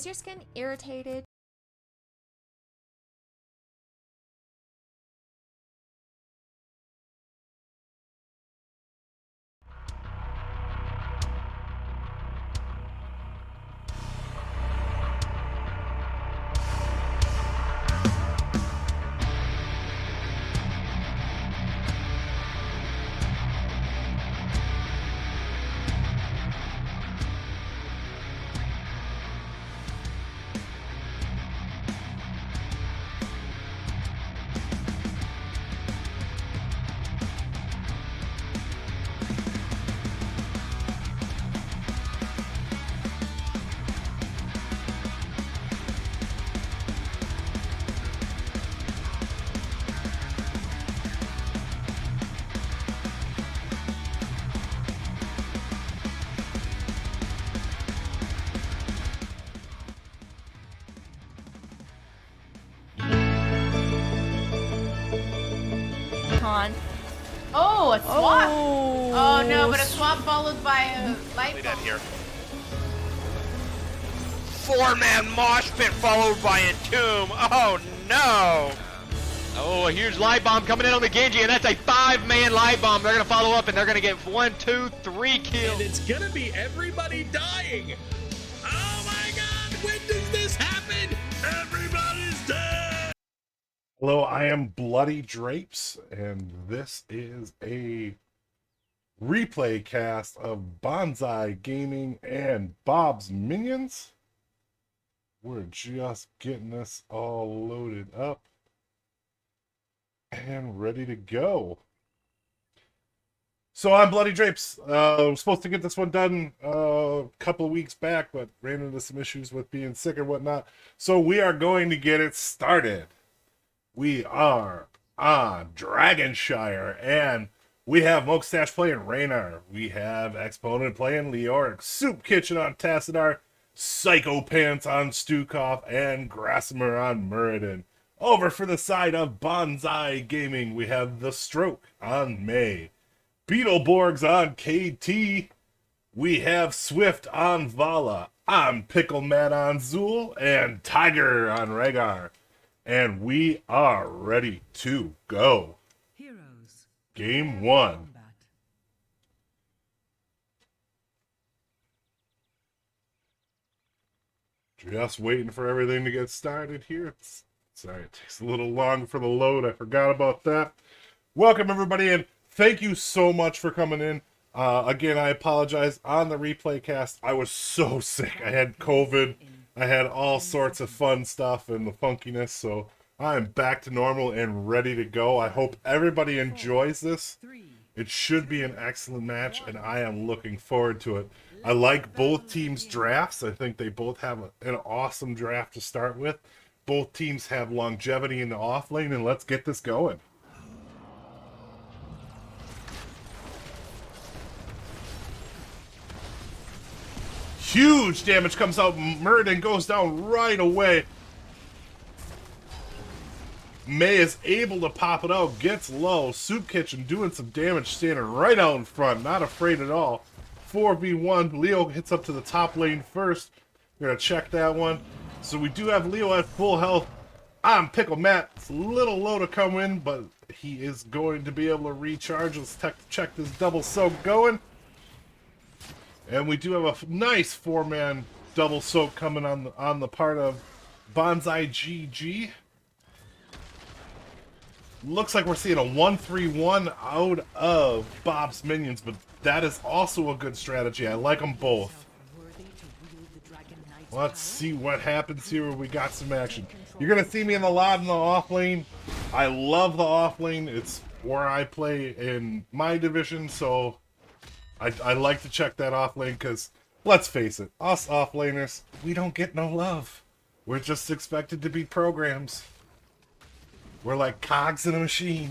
Is your skin irritated? Con. Oh, a swap. Oh, Oh no, but a swap followed by a light Dead bulb. here. Four-man mosh pit followed by a tomb. Oh no! Oh, a huge light bomb coming in on the Genji, and that's a 5-man light bomb. They're gonna follow up, and they're gonna get 1, 2, 3 kills. And it's gonna be everybody dying. Oh my God! When does this happen? Everybody's dead. Hello, I am Bloody Drapes, and this is a replay cast of Bonsai Gaming and Bob's Minions. We're just getting this all loaded up and ready to go. So I'm Bloody Drapes. I was supposed to get this one done a couple of weeks back, but ran into some issues with being sick and whatnot. So we are going to get it started. We are on Dragonshire, and we have Mokestache playing Raynar. We have Exponent playing Leoric, Soup Kitchen on Tassadar, Psycho Pants on Stukov, and Grassimer on Muradin. Over for the side of Bonsai Gaming, we have The Stroke on May, Beetleborgs on KT, we have Swift on Vala, I'm Pickle Matt on Zool, and Tiger on Rhaegar. And we are ready to go. Heroes. Game 1. Combat. Just waiting for everything to get started here. Sorry, it takes a little long for the load. I forgot about that. Welcome, everybody, and thank you so much for coming in. Again, I apologize on the replay cast. I was so sick. I had COVID. I had all sorts of fun stuff and the funkiness, so I'm back to normal and ready to go. I hope everybody enjoys this. It should be an excellent match, and I am looking forward to it. I like both teams' drafts. I think they both have an awesome draft to start with. Both teams have longevity in the off lane, and let's get this going. Huge damage comes out. Muradin goes down right away. May is able to pop it out, gets low. Soup Kitchen doing some damage, standing right out in front, not afraid at all. 4v1, Leo hits up to the top lane first. We're going to check that one. So we do have Leo at full health. I'm Pickle Matt. It's a little low to come in, but he is going to be able to recharge. Let's check this double soak going. And we do have a nice 4-man double soak coming on the part of BanzaiGG. Looks like we're seeing a 1-3-1 out of Bob's Minions, but that is also a good strategy. I like them both. Let's see what happens here when we got some action. You're going to see me in the lot in the off lane. I love the off lane. It's where I play in my division, so I like to check that off lane because, let's face it, us off laners, we don't get no love. We're just expected to be programs. We're like cogs in a machine.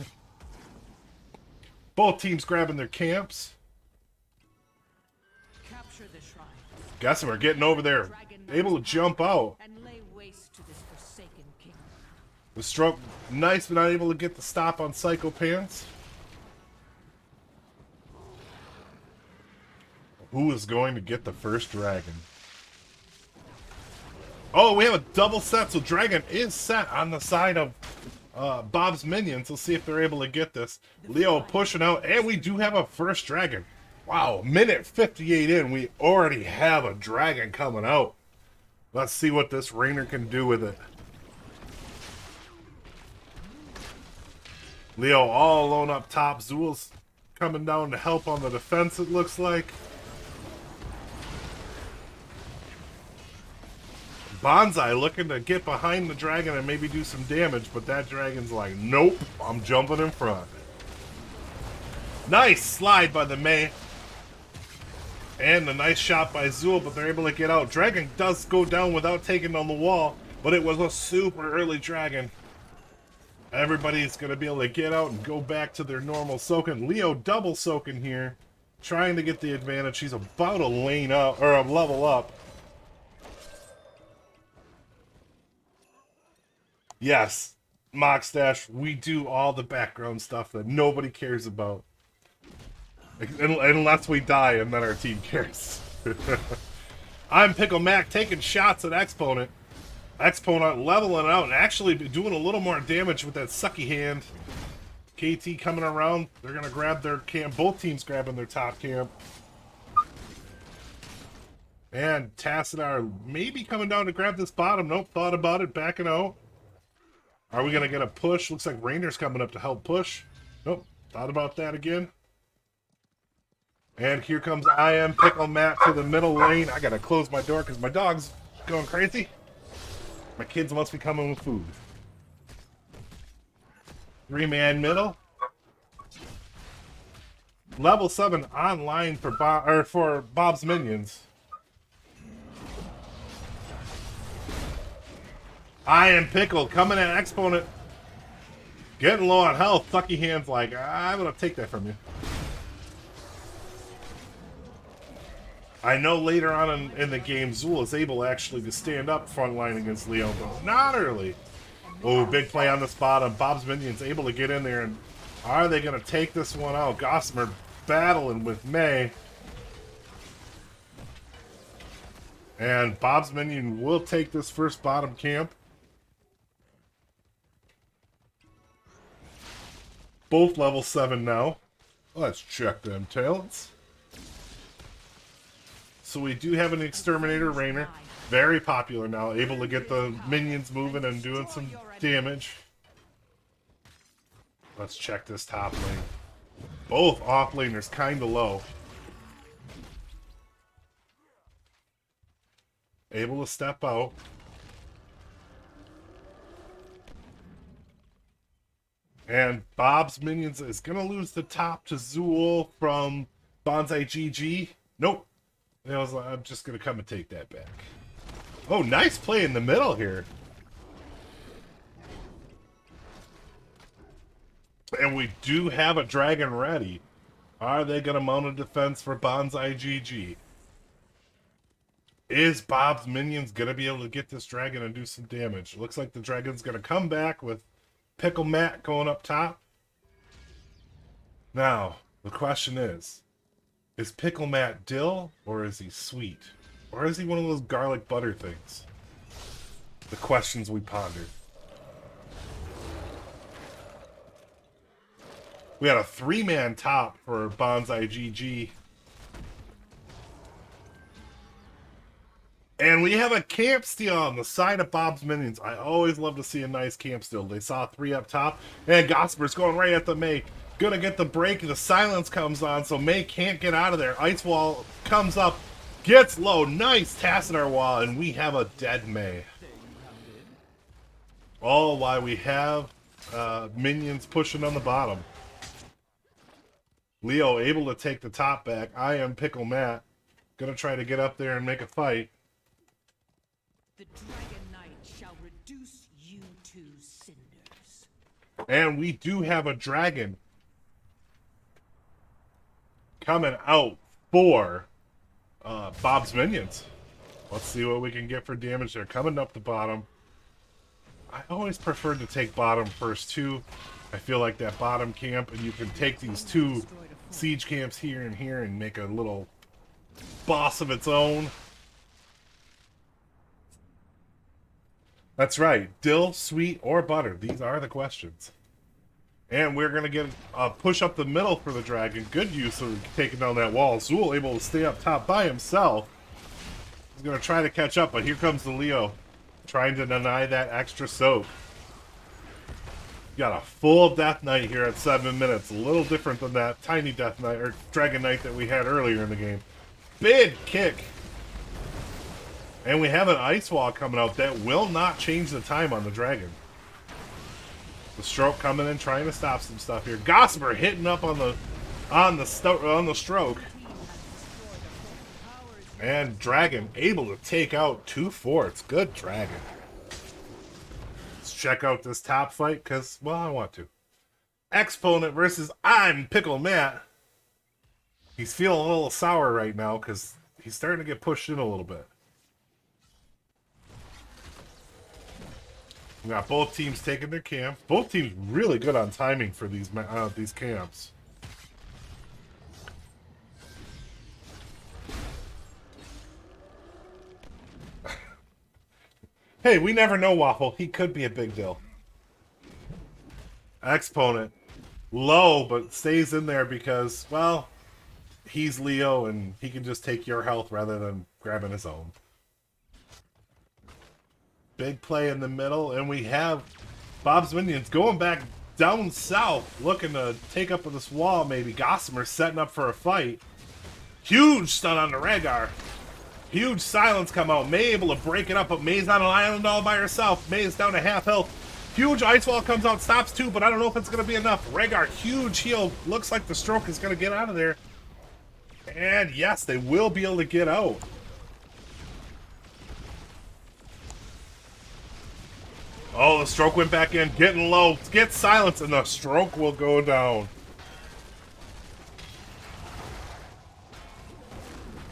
Both teams grabbing their camps. Capture the shrine. Guess we're getting over there, able to jump out. And lay waste to this forsaken kingdom. The stroke, nice, but not able to get the stop on Psycho Pants. Who is going to get the first dragon? Oh, we have a double set, so Dragon is set on the side of Bob's minions. Let's see if they're able to get this. Leo pushing out, and we do have a first Dragon. Wow, minute 58 in, we already have a Dragon coming out. Let's see what this Rainer can do with it. Leo all alone up top. Zul's coming down to help on the defense, it looks like. Banzai looking to get behind the dragon and maybe do some damage, but that dragon's like, nope, I'm jumping in front. Nice slide by the Mei. And a nice shot by Zul, but they're able to get out. Dragon does go down without taking on the wall, but it was a super early dragon. Everybody's going to be able to get out and go back to their normal soaking. Leo double soaking here, trying to get the advantage. He's about a lane up, or a level up. Yes, Mockstash, we do all the background stuff that nobody cares about. Unless we die and then our team cares. I'm Pickle Mac taking shots at Exponent. Exponent leveling out and actually doing a little more damage with that sucky hand. KT coming around. They're going to grab their camp. Both teams grabbing their top camp. And Tassadar maybe coming down to grab this bottom. Nope, thought about it, backing out. Are we going to get a push? Looks like Rainer's coming up to help push. Nope, thought about that again. And here comes I Am Pickle Matt to the middle lane. I gotta close my door because my dog's going crazy. My kids must be coming with food. 3-man middle. Level 7 online for Bob's minions. I Am Pickle coming at Exponent. Getting low on health. Sucky hands like, I'm gonna take that from you. I know later on in the game, Zul is able actually to stand up front line against Leo, but not early. Oh, big play on this bottom. Bob's minions able to get in there, and are they going to take this one out? Gossamer battling with Mei. And Bob's minion will take this first bottom camp. Both level 7 now. Let's check them talents. So we do have an Exterminator Rainer. Very popular now. Able to get the minions moving and doing some damage. Let's check this top lane. Both off laners kind of low. Able to step out. And Bob's minions is going to lose the top to Zul from BanzaiGG. Nope. I was like, I'm just going to come and take that back. Oh, nice play in the middle here. And we do have a dragon ready. Are they going to mount a defense for BanzaiGG? Is Bob's minions going to be able to get this dragon and do some damage? Looks like the dragon's going to come back with Pickle Matt going up top. Now, the question is Pickle Matt dill, or is he sweet? Or is he one of those garlic butter things? The questions we pondered. We had a 3-man top for BanzaiGG. And we have a camp steal on the side of Bob's minions. I always love to see a nice camp steal. They saw 3 up top. And Gosper's going right at the Mei. Gonna get the break. The silence comes on, so Mei can't get out of there. Ice Wall comes up, gets low. Nice Tassadar Wall, and we have a dead Mei. All while we have minions pushing on the bottom. Leo able to take the top back. I Am Pickle Matt. Gonna try to get up there and make a fight. The Dragon Knight shall reduce you to cinders. And we do have a dragon coming out for Bob's minions. Let's see what we can get for damage. They're coming up the bottom. I always prefer to take bottom first too. I feel like that bottom camp, and you can take these 2 siege camps here and make a little boss of its own. That's right. Dill, sweet, or butter. These are the questions. And we're going to get a push up the middle for the dragon. Good use of taking down that wall. Zool able to stay up top by himself. He's going to try to catch up, but here comes the Leo. Trying to deny that extra soak. Got a full Death Knight here at 7 minutes. A little different than that tiny Death Knight, or Dragon Knight that we had earlier in the game. Big kick. And we have an Ice Wall coming out that will not change the time on the Dragon. The Stroke coming in, trying to stop some stuff here. Gossamer hitting up on the Stroke. And Dragon able to take out 2 forts. Good Dragon. Let's check out this top fight, because, well, I want to. Exponent versus I'm Pickle Matt. He's feeling a little sour right now, because he's starting to get pushed in a little bit. We got both teams taking their camp. Both teams really good on timing for these camps. Hey, we never know, Waffle. He could be a big deal. Exponent. Low, but stays in there because, well, he's Leo and he can just take your health rather than grabbing his own. Big play in the middle, and we have Bob's Minions going back down south, looking to take up this wall maybe. Gossamer setting up for a fight. Huge stun on the Rhaegar. Huge silence come out. May able to break it up, but May's on an island all by herself. May's down to half health. Huge Ice Wall comes out, stops 2, but I don't know if it's going to be enough. Rhaegar, huge heal. Looks like the Stroke is going to get out of there. And yes, they will be able to get out. Oh, the Stroke went back in, getting low. Get silence, and the Stroke will go down.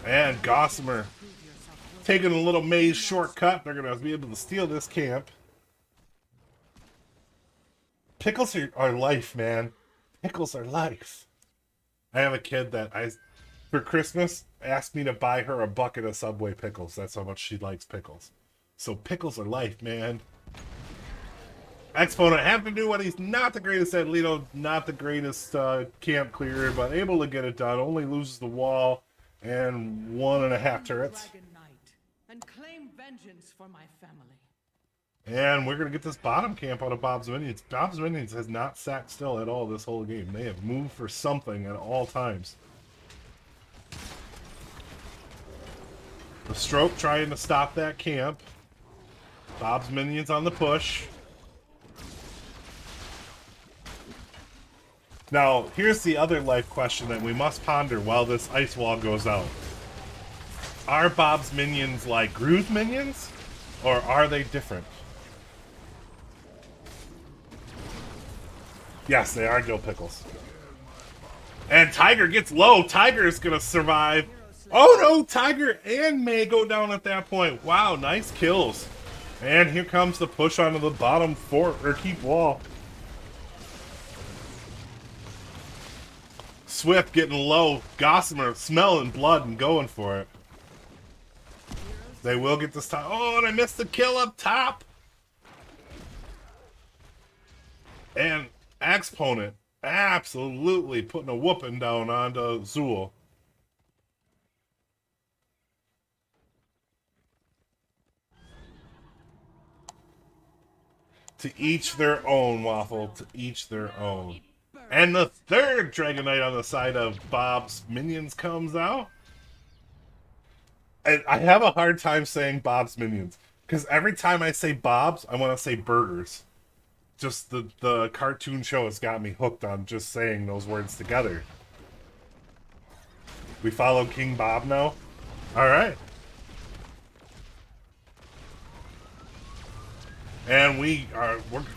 And Gossamer taking a little maze shortcut. They're going to be able to steal this camp. Pickles are life, man. Pickles are life. I have a kid that for Christmas, asked me to buy her a bucket of Subway pickles. That's how much she likes pickles. So pickles are life, man. Exponent having to do what he's not the greatest at, Lito, not the greatest camp clearer, but able to get it done. Only loses the wall and 1.5 turrets. Dragon Knight, and claim vengeance for my family. And we're going to get this bottom camp out of Bob's Minions. Bob's Minions has not sat still at all this whole game. They have moved for something at all times. The Stroke trying to stop that camp. Bob's Minions on the push. Now, here's the other life question that we must ponder while this Ice Wall goes out. Are Bob's Minions like Gru's Minions? Or are they different? Yes, they are Dill Pickles. And Tiger gets low. Tiger is going to survive. Oh no, Tiger and May go down at that point. Wow, nice kills. And here comes the push onto the bottom fort, or keep wall. Swift getting low. Gossamer smelling blood and going for it. They will get this time. Oh, and I missed the kill up top. And Exponent absolutely putting a whooping down onto Zool. To each their own, Waffle. To each their own. And the third Dragon Knight on the side of Bob's Minions comes out. And I have a hard time saying Bob's Minions. Because every time I say Bob's, I want to say burgers. Just the cartoon show has got me hooked on just saying those words together. We follow King Bob now? Alright. And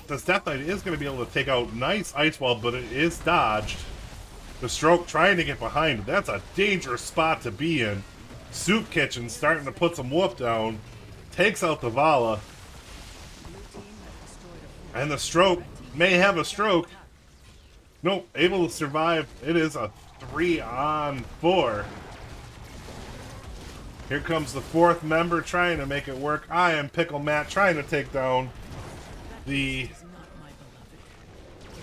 this Death Knight is going to be able to take out nice Ice Wall, but it is dodged. The Stroke trying to get behind it. That's a dangerous spot to be in. Soup Kitchen starting to put some whoop down. Takes out the Vala. And the Stroke may have a stroke. Nope, able to survive. It is a 3-on-4. Here comes the fourth member trying to make it work. I am Pickle Matt trying to take down the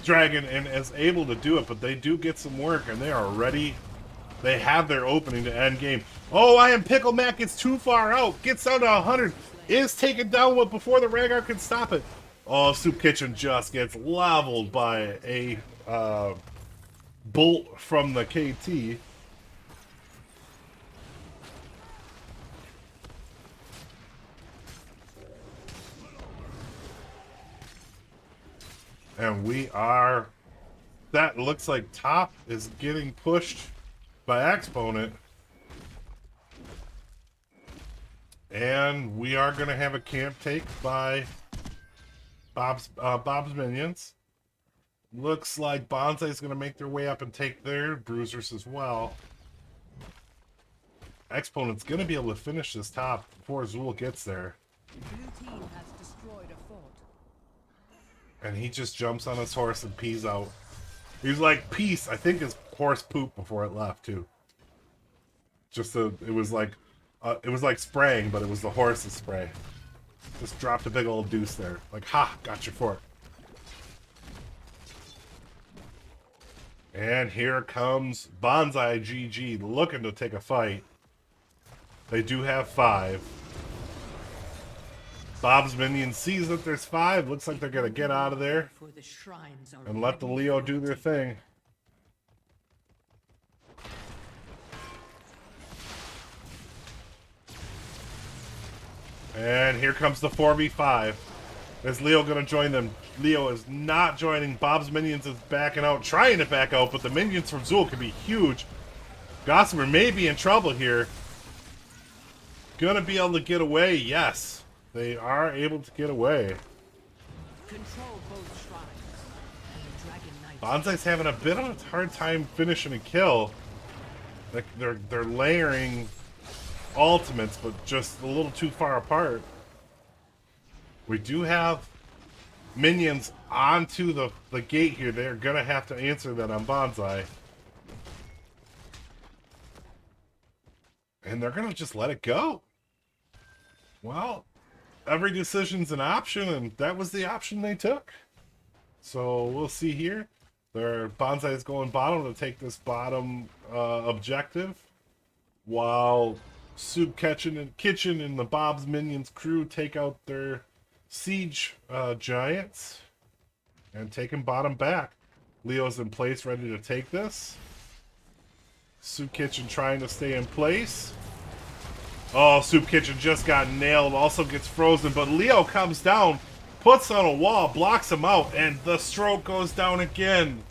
dragon and is able to do it, but they do get some work and they are ready. They have their opening to end game. Oh, I am Pickle Matt gets too far out. Gets down to 100. Is taken down before the Rhaegar can stop it. Oh, Soup Kitchen just gets leveled by a bolt from the KT. And we are... That looks like top is getting pushed by Exponent. And we are going to have a camp take by Bob's Minions. Looks like Banzai's going to make their way up and take their bruisers as well. Exponent's going to be able to finish this top before Zool gets there. Blue team has destroyed a fort. And he just jumps on his horse and pees out. He's like, peace. I think his horse pooped before it left, too. It was like spraying, but it was the horse's spray. Just dropped a big old deuce there. Like, ha, got your fort. And here comes BanzaiGG looking to take a fight. They do have 5. Bob's Minion sees that there's 5. Looks like they're going to get out of there For the shrines are and let the ready Leo for do their the thing. And here comes the 4v5. Is Leo going to join them? Leo is not joining. Bob's Minions is backing out, trying to back out, but the minions from Zool can be huge. Gossamer may be in trouble here. Gonna be able to get away, yes. They are able to get away. Control both shrines. And the Dragon Knight. Banzai's having a bit of a hard time finishing a kill. Like they're layering ultimates, but just a little too far apart. We do have minions onto the gate here. They're gonna have to answer that on Banzai. And they're gonna just let it go. Well, every decision's an option, and that was the option they took. So we'll see here. Their Banzai is going bottom to take this bottom objective, while Soup Kitchen and the Bob's Minions crew take out their siege giants and taking bottom back. Leo's in place, ready to take this. Soup Kitchen trying to stay in place. Oh, Soup Kitchen just got nailed, also gets frozen, but Leo comes down, puts on a wall, blocks him out, and the stroke goes down again.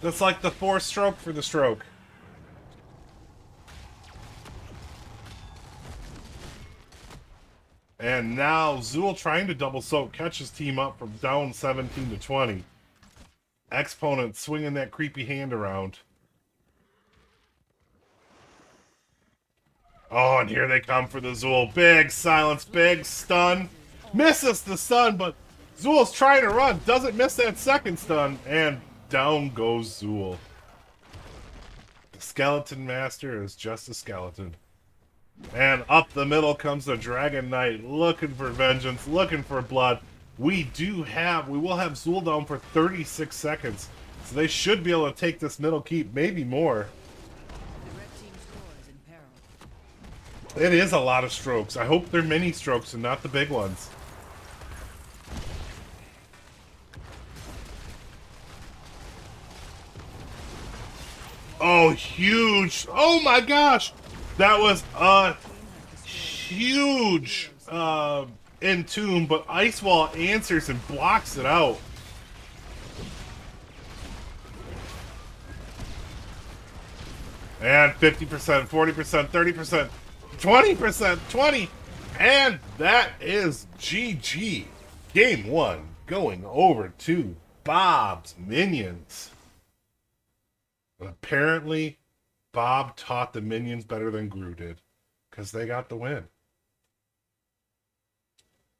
That's like the 4th stroke for the stroke. And now Zool trying to double soak, catches team up from down 17 to 20. Exponent swinging that creepy hand around. Oh, and here they come for the Zool. Big silence, big stun. Misses the stun, but Zool's trying to run. Doesn't miss that second stun, and down goes Zool. The Skeleton Master is just a skeleton. And up the middle comes the Dragon Knight, looking for vengeance, looking for blood. We will have Zool down for 36 seconds. So they should be able to take this middle keep, maybe more. The red team's core is in peril. It is a lot of strokes. I hope they're mini strokes and not the big ones. Oh, huge. Oh my gosh. That was a huge entomb, but Ice Wall answers and blocks it out. And 50%, 40%, 30%, 20%, 20%. And that is GG. Game 1 going over to Bob's Minions. Apparently, Bob taught the minions better than Gru did, because they got the win.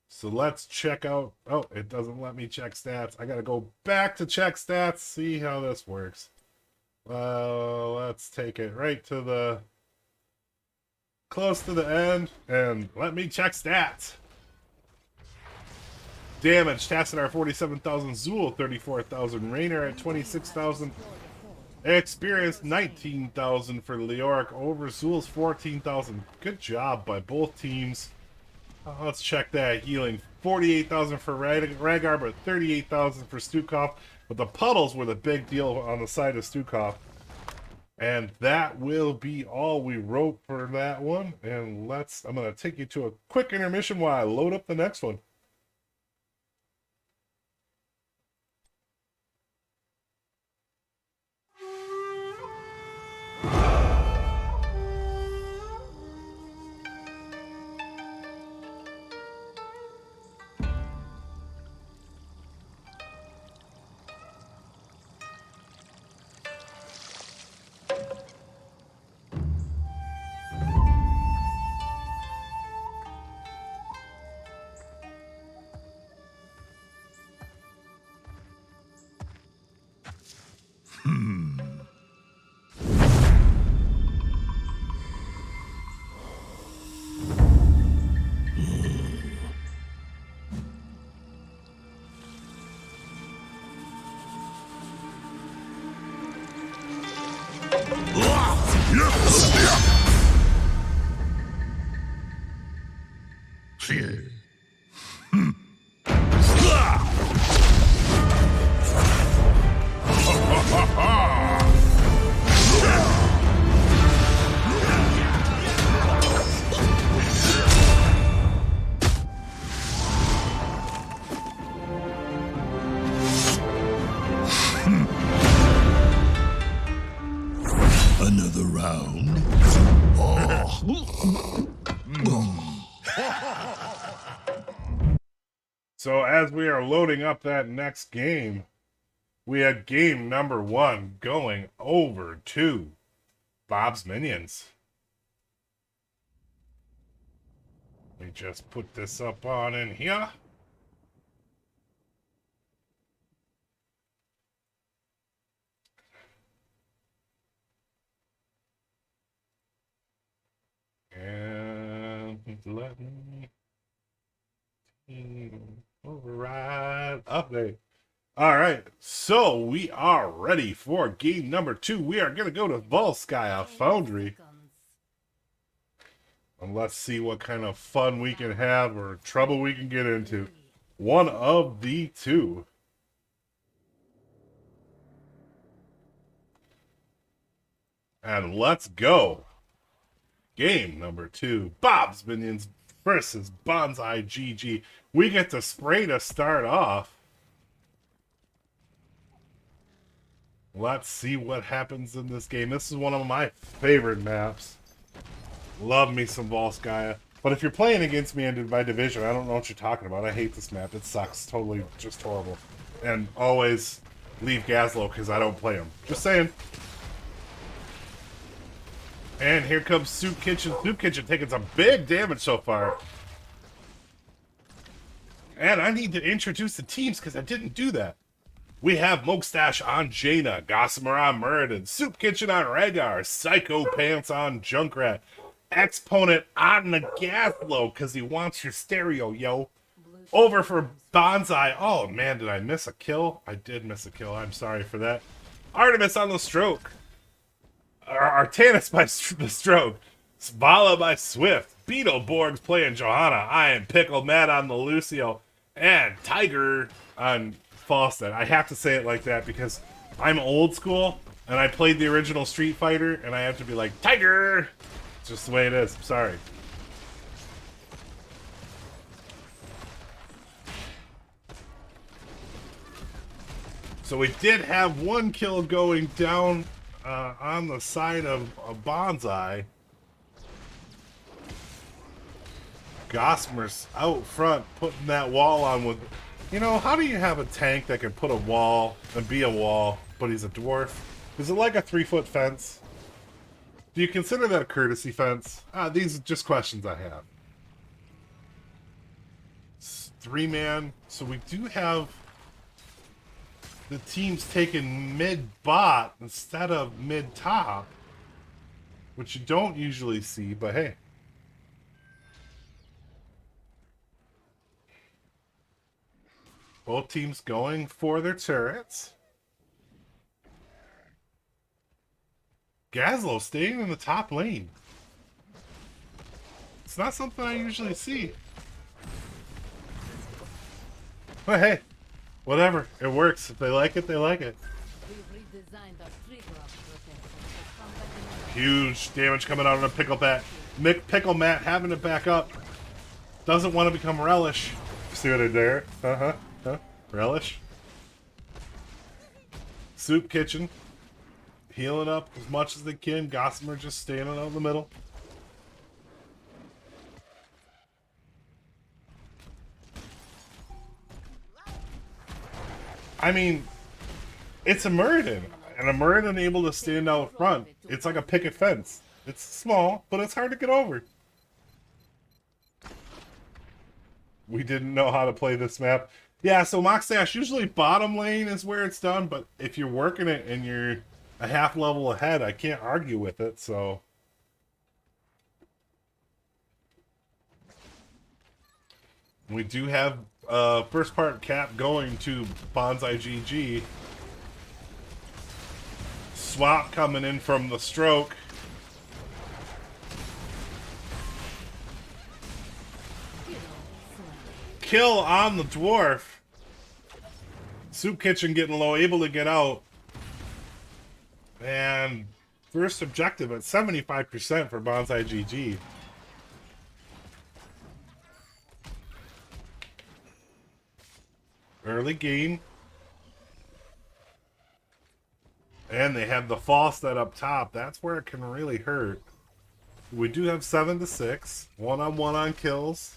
So let's check out... Oh, it doesn't let me check stats. I gotta go back to check stats, see how this works. Let's take it right to the close to the end, and let me check stats. Damage, Tassadar 47,000, Zool 34,000, Rainer at 26,000, experience 19,000 for Leoric over Zool's 14,000. Good job by both teams. Let's check that healing. 48,000 for Rhaegar, but 38,000 for Stukov. But the puddles were the big deal on the side of Stukov. And that will be all we wrote for that one. And I'm going to take you to a quick intermission while I load up the next one. Another round? So as we are loading up that next game, we had game number 1 going over to Bob's Minions. Let me just put this up on in here. And let me override update. All right, so we are ready for game number 2. We are gonna go to Volskaya Foundry, and let's see what kind of fun we can have or trouble we can get into. One of the two. And let's go. Game number 2, Bob's Minions versus BanzaiGG. We get to spray to start off. Let's see what happens in this game. This is one of my favorite maps. Love me some Volskaya. But if you're playing against me in my division, I don't know what you're talking about. I hate this map. It sucks. Totally just horrible. And always leave Gazlo because I don't play him. Just saying. And here comes Soup Kitchen. Soup Kitchen taking some big damage so far. And I need to introduce the teams because I didn't do that. We have Mokstash on Jaina, Gossamer on Muradin, Soup Kitchen on Rhaegar, Psycho Pants on Junkrat, Exponent on Nagathlo because he wants your stereo, yo. Over for Banzai. Oh man, did I miss a kill? I did miss a kill. I'm sorry for that. Artemis on the Stroke. Artanis by the Stroke. Svala by Swift. Beetleborg's playing Johanna. I am Pickle Matt on the Lucio. And Tiger on Falstad. I have to say it like that because I'm old school and I played the original Street Fighter and I have to be like, Tiger! It's just the way it is. I'm sorry. So we did have one kill going down on the side of Banzai. Gossamer's out front putting that wall on with... You know, how do you have a tank that can put a wall and be a wall, but he's a dwarf? Is it like a 3-foot fence? Do you consider that a courtesy fence? These are just questions I have. It's 3-man, so we do have the teams taking mid-bot instead of mid-top, which you don't usually see, but hey, Both teams going for their turrets. Gazlo staying in the top lane. It's not something I usually see. But hey, whatever. It works. If they like it, they like it. Huge damage coming out on a Pickle Bat. Pickle Matt having to back up. Doesn't want to become Relish. See what I did there? Huh? Relish. Soup Kitchen. Healing up as much as they can. Gossamer just standing out in the middle. I mean, it's a Muradin. And a Muradin able to stand out front. It's like a picket fence. It's small, but it's hard to get over. We didn't know how to play this map. Yeah, so Moxdash, usually bottom lane is where it's done, but if you're working it and you're a half level ahead, I can't argue with it, so. We do have first part cap going to BanzaiGG. Swap coming in from the stroke. Kill on the dwarf. Soup Kitchen getting low, able to get out. And first objective at 75% for BanzaiGG. Early game. And they have the false set up top. That's where it can really hurt. We do have 7-6. One-on-one on kills.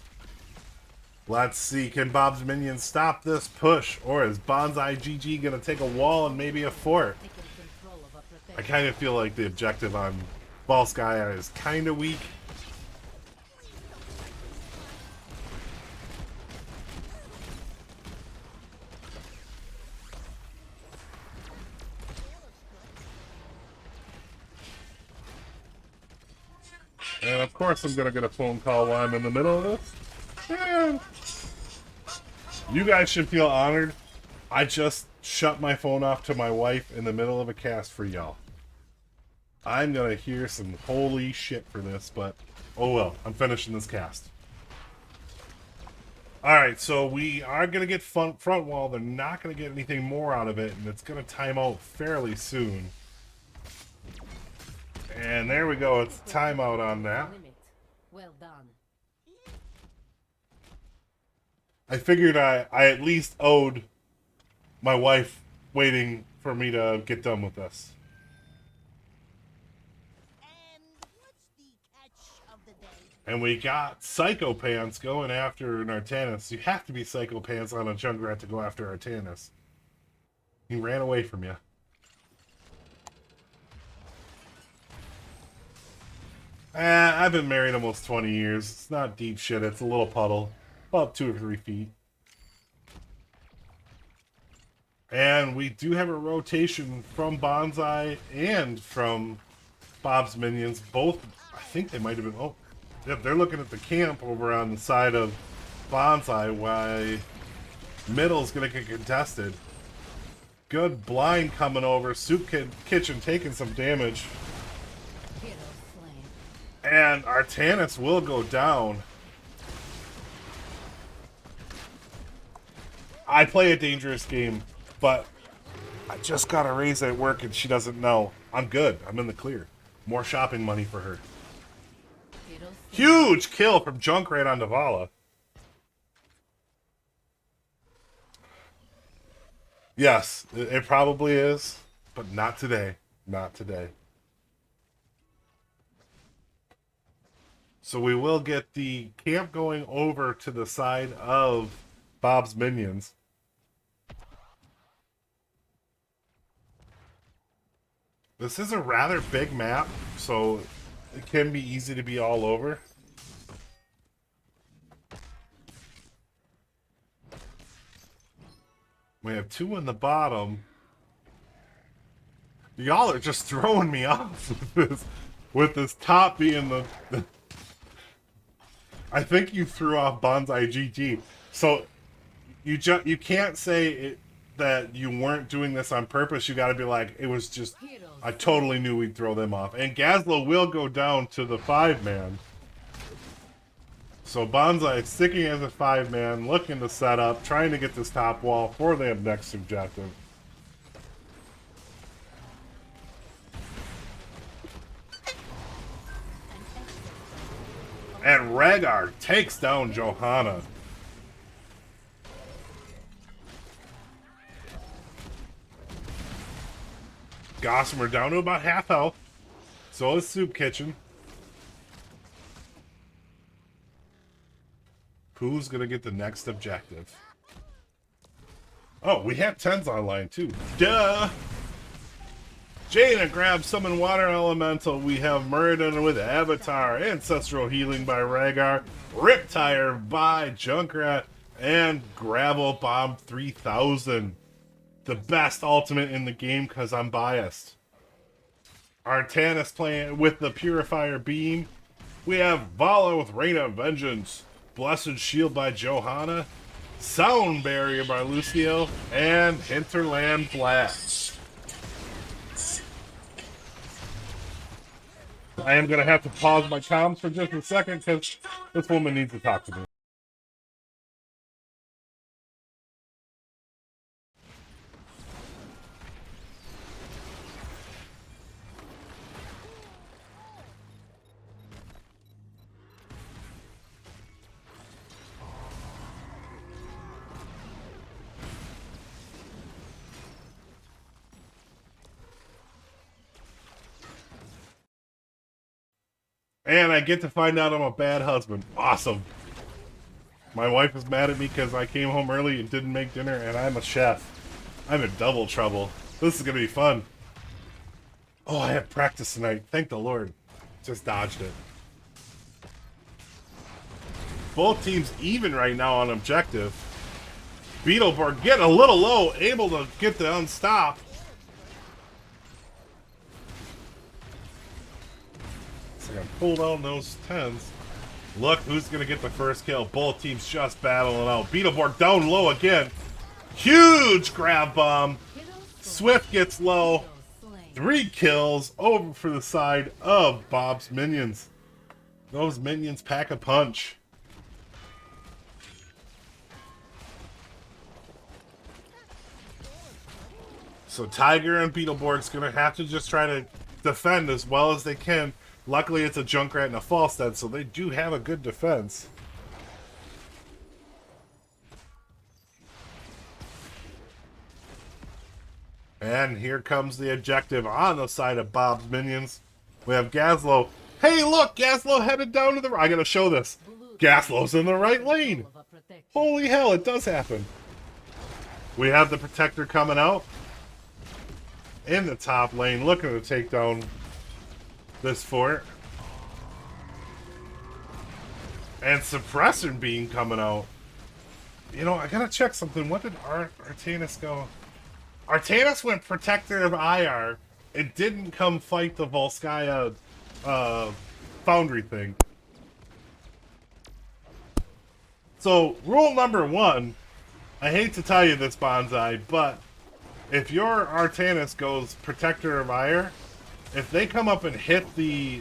Let's see, can Bob's Minions stop this push? Or is BanzaiGG going to take a wall and maybe a fort? I kind of feel like the objective on False Gaia is kind of weak. And of course I'm going to get a phone call while I'm in the middle of this. And you guys should feel honored. I just shut my phone off to my wife in the middle of a cast for y'all. I'm going to hear some holy shit for this, but oh well, I'm finishing this cast. Alright, so we are going to get front wall. They're not going to get anything more out of it, and it's going to time out fairly soon. And there we go, it's timeout on that. Well done. I figured I at least owed my wife waiting for me to get done with this. And we got Psycho Pants going after an Artanis. You have to be Psycho Pants on a Junkrat to go after Artanis. He ran away from you. I've been married almost 20 years. It's not deep shit. It's a little puddle. About 2 or 3 feet. And we do have a rotation from Banzai and from Bob's Minions. Both, I think they might have been... Oh, they're looking at the camp over on the side of Banzai, while middle's going to get contested. Good blind coming over. Soup Kitchen taking some damage. And Artanis will go down. I play a dangerous game, but I just got a raise at work and she doesn't know. I'm good. I'm in the clear. More shopping money for her. Huge kill from Junkrat on Davala. Yes, it probably is, but not today. Not today. So we will get the camp going over to the side of Bob's Minions. This is a rather big map, so it can be easy to be all over. We have 2 in the bottom. Y'all are just throwing me off with this top being the I think you threw off BanzaiGG. So you can't say that you weren't doing this on purpose. You got to be like, it was just, I totally knew we'd throw them off. And Gazlo will go down to the 5-man. So Banzai sticking as a 5-man, looking to set up, trying to get this top wall for their next objective. And Rhaegar takes down Johanna. Gossamer down to about half health. So is Soup Kitchen. Who's going to get the next objective? Oh, we have 10s online too. Duh! Jaina grabs Summon Water Elemental. We have Muradin with Avatar. Ancestral Healing by Rhaegar. Riptire by Junkrat. And Gravel Bomb 3000. The best ultimate in the game because I'm biased. Artanis playing with the Purifier Beam. We have Vala with Rain of Vengeance. Blessed Shield by Johanna. Sound Barrier by Lucio. And Hinterland Blast. I am going to have to pause my comms for just a second because this woman needs to talk to me. And I get to find out I'm a bad husband. Awesome. My wife is mad at me because I came home early and didn't make dinner, and I'm a chef. I'm in double trouble. This is going to be fun. Oh, I have practice tonight. Thank the Lord. Just dodged it. Both teams even right now on objective. Beetleborg getting a little low, able to get the unstop. So I gotta pull down those 10s. Look who's gonna get the first kill. Both teams just battling out. Beetleborg down low again. Huge grab bomb. Swift gets low. 3 kills over for the side of Bob's minions. Those minions pack a punch. So Tiger and Beetleborg's gonna have to just try to defend as well as they can. Luckily it's a Junkrat and a Falstad, so they do have a good defense. And here comes the objective on the side of Bob's minions. We have Gazlo. Hey look, Gazlo headed down to the right. I gotta show this. Gazlo's in the right lane. Holy hell, it does happen. We have the Protector coming out in the top lane, looking to take down this fort. And Suppressor Beam coming out. You know, I gotta check something. What did Artanis go? Artanis went Protector of IR. It didn't come fight the Volskaya Foundry thing. So, rule number 1, I hate to tell you this, Banzai, but if your Artanis goes Protector of IR, if they come up and hit the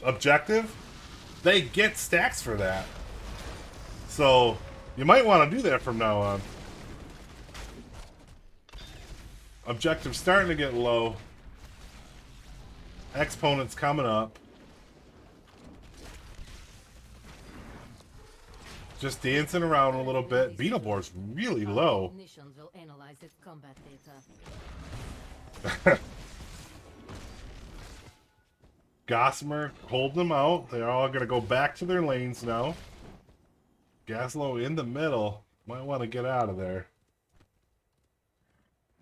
objective, they get stacks for that. So, you might want to do that from now on. Objective's starting to get low. Exponent's coming up. Just dancing around a little bit. Beetleborg's really low. Gossamer holding them out. They're all going to go back to their lanes now. Gazlo in the middle. Might want to get out of there.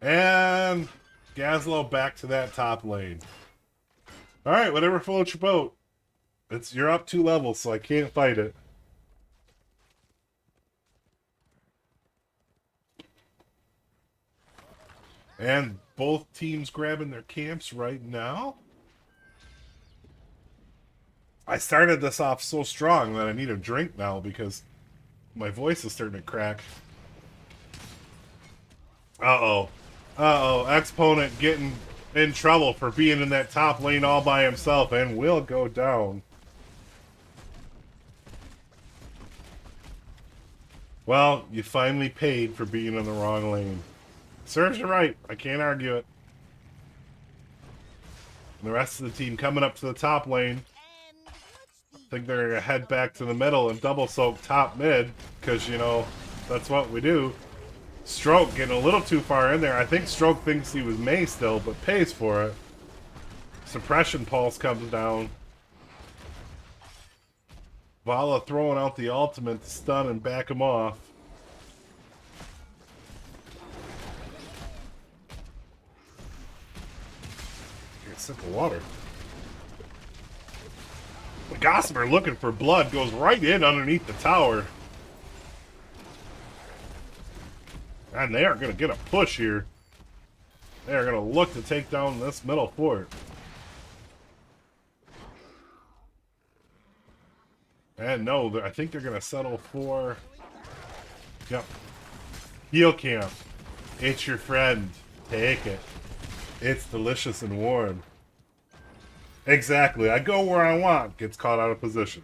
And Gazlo back to that top lane. Alright, whatever floats your boat. You're up 2 levels, so I can't fight it. And both teams grabbing their camps right now. I started this off so strong that I need a drink now because My voice is starting to crack. Uh-oh. Uh-oh. Exponent getting in trouble for being in that top lane all by himself and will go down. Well, you finally paid for being in the wrong lane. Serves you right. I can't argue it. And the rest of the team coming up to the top lane. I think they're going to head back to the middle and double soak top mid. Because, you know, that's what we do. Stroke getting a little too far in there. I think Stroke thinks he was May still, but pays for it. Suppression Pulse comes down. Vala throwing out the ultimate to stun and back him off. Get a sip of water. The Gossamer looking for blood goes right in underneath the tower. And they are going to get a push here. They are going to look to take down this middle fort. And no, I think they're going to settle for... Yep. Heal camp. It's your friend. Take it. It's delicious and warm. Exactly. I go where I want. Gets caught out of position.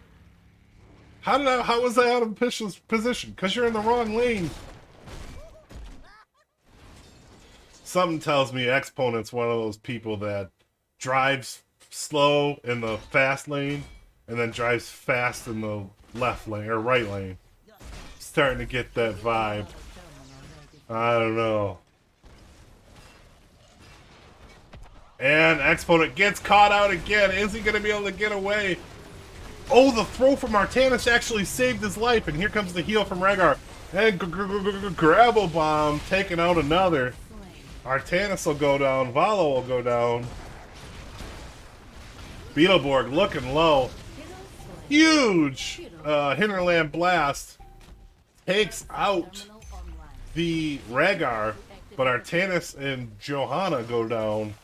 How was I out of position? Because you're in the wrong lane. Something tells me Exponent's one of those people that drives slow in the fast lane and then drives fast in the left lane or right lane. Starting to get that vibe. I don't know. And Exponent gets caught out again. Is he going to be able to get away? Oh, the throw from Artanis actually saved his life. And here comes the heal from Rhaegar. And Gravel Bomb taking out another. Artanis will go down. Vala will go down. Beetleborg looking low. Huge Hinterland Blast takes out the Rhaegar, but Artanis and Johanna go down.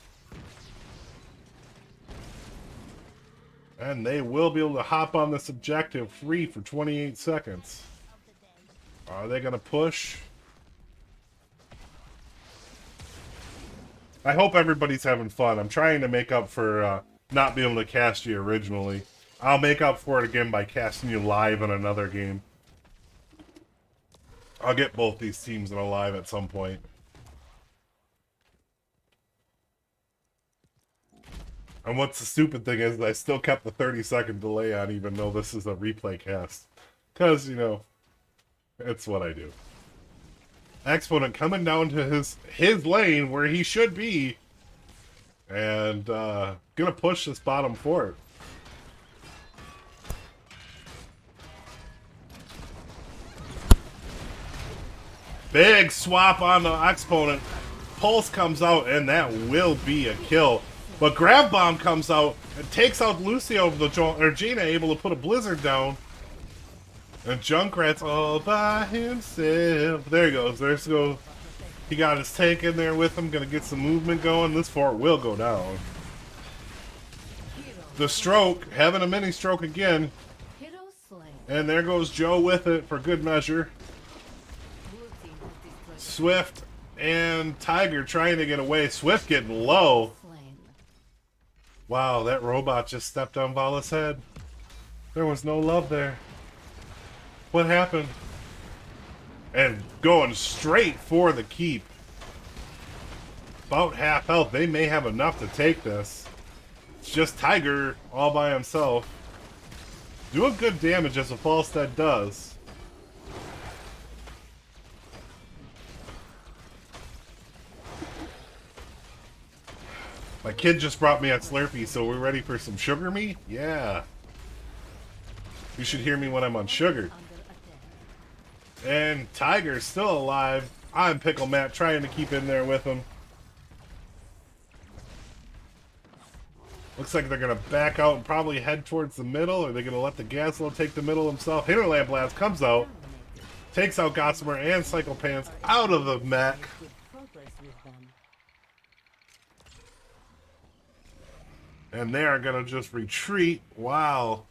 And they will be able to hop on this objective free for 28 seconds. Are they going to push? I hope everybody's having fun. I'm trying to make up for not being able to cast you originally. I'll make up for it again by casting you live in another game. I'll get both these teams in a live at some point. And what's the stupid thing is I still kept the 30-second delay on even though this is a replay cast. Because, you know, it's what I do. Exponent coming down to his lane where he should be. And gonna push this bottom fort. Big swap on the Exponent. Pulse comes out and that will be a kill. But Grab Bomb comes out and takes out Lucio or Jaina, able to put a blizzard down. And Junkrat's all by himself. There he goes. There's go. He got his tank in there with him. Gonna get some movement going. This fort will go down. The stroke, having a mini stroke again. And there goes Joe with it for good measure. Swift and Tiger trying to get away. Swift getting low. Wow, that robot just stepped on Vala's head. There was no love there. What happened? And going straight for the keep. About half health. They may have enough to take this. It's just Tiger all by himself. Doing good damage as a Falstead does. My kid just brought me a Slurpee, so we're ready for some sugar me? Yeah. You should hear me when I'm on sugar. And Tiger's still alive. I'm Pickle Matt trying to keep in there with him. Looks like they're going to back out and probably head towards the middle. Or are they going to let the Gaslow take the middle himself? Hinterland Blast comes out. Takes out Gossamer and Cycle Pants out of the mech. And they are going to just retreat. Wow.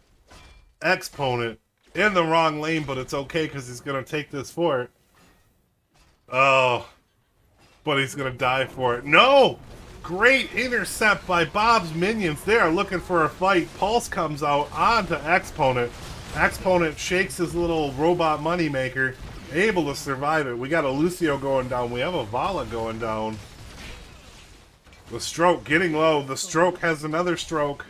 Exponent in the wrong lane, but it's okay because he's going to take this for it. Oh, but he's going to die for it. No! Great intercept by Bob's minions. They are looking for a fight. Pulse comes out onto Exponent. Exponent shakes his little robot moneymaker, able to survive it. We got a Lucio going down. We have a Vala going down. The stroke getting low. The stroke has another stroke.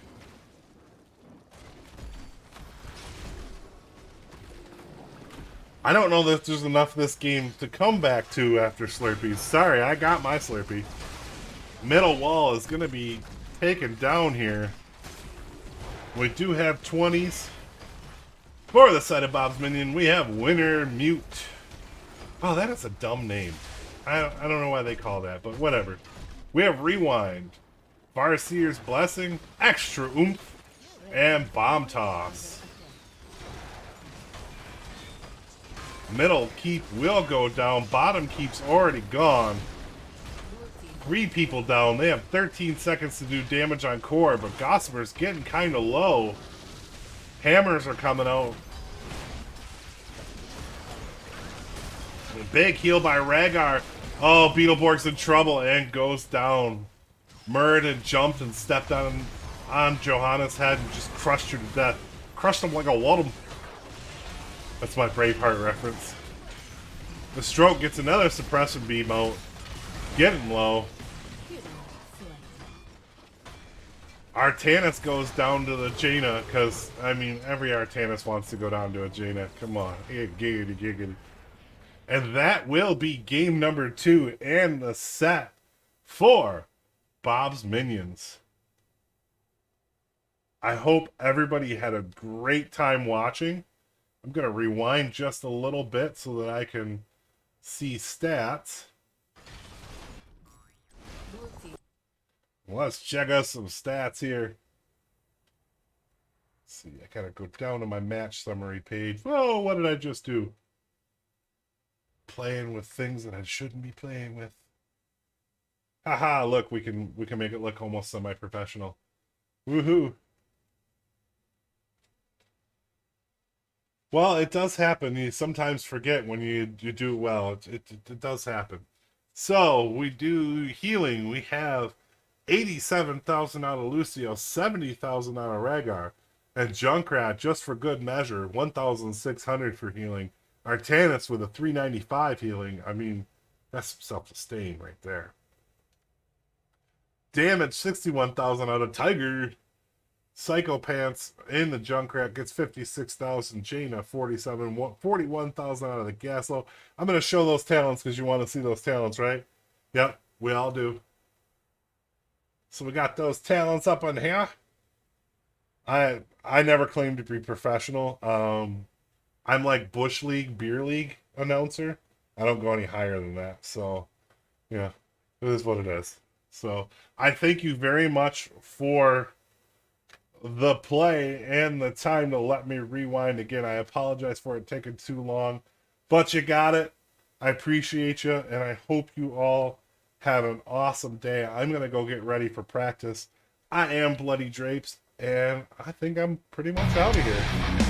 I don't know that there's enough of this game to come back to after Slurpees. Sorry, I got my Slurpee. Middle wall is going to be taken down here. We do have 20s. For the side of Bob's Minion, we have Winter Mute. Oh, that is a dumb name. I don't know why they call that, but whatever. We have Rewind, Farseer's Blessing, Extra Oomph, and Bomb Toss. Middle keep will go down. Bottom keep's already gone. 3 people down. They have 13 seconds to do damage on core, but Gossamer's getting kind of low. Hammers are coming out. Big heal by Rhaegar. Oh, Beetleborg's in trouble and goes down. Murd jumped and stepped on Johanna's head and just crushed her to death. Crushed him like a waddle. That's my Braveheart reference. The stroke gets another suppressive beam out. Getting low. Artanis goes down to the Jaina, because, I mean, every Artanis wants to go down to a Jaina. Come on. Giggity, giggity. And that will be game number 2 and the set for Bob's Minions. I hope everybody had a great time watching. I'm going to rewind just a little bit so that I can see stats. Let's check out some stats here. Let's see, I gotta go down to my match summary page. Oh, what did I just do? Playing with things that I shouldn't be playing with. Haha, look, we can make it look almost semi-professional. Woohoo! Well, it does happen. You sometimes forget when you do it well. It does happen. So, we do healing. We have 87,000 out of Lucio, 70,000 out of Rhaegar, and Junkrat, just for good measure, 1,600 for healing. Artanis with a 395 healing. I mean, that's self-sustain right there. Damage, 61,000 out of Tiger. Psycho Pants in the Junkrat gets 56,000. Jaina, 41,000 out of the Gaslow. I'm going to show those talents because you want to see those talents, right? Yep, we all do. So we got those talents up on here. I never claimed to be professional. I'm like Bush League, Beer League announcer. I don't go any higher than that. So, yeah, it is what it is. So, I thank you very much for the play and the time to let me rewind again. I apologize for it taking too long, but you got it. I appreciate you, and I hope you all have an awesome day. I'm going to go get ready for practice. I am Bloody Drapes, and I think I'm pretty much out of here.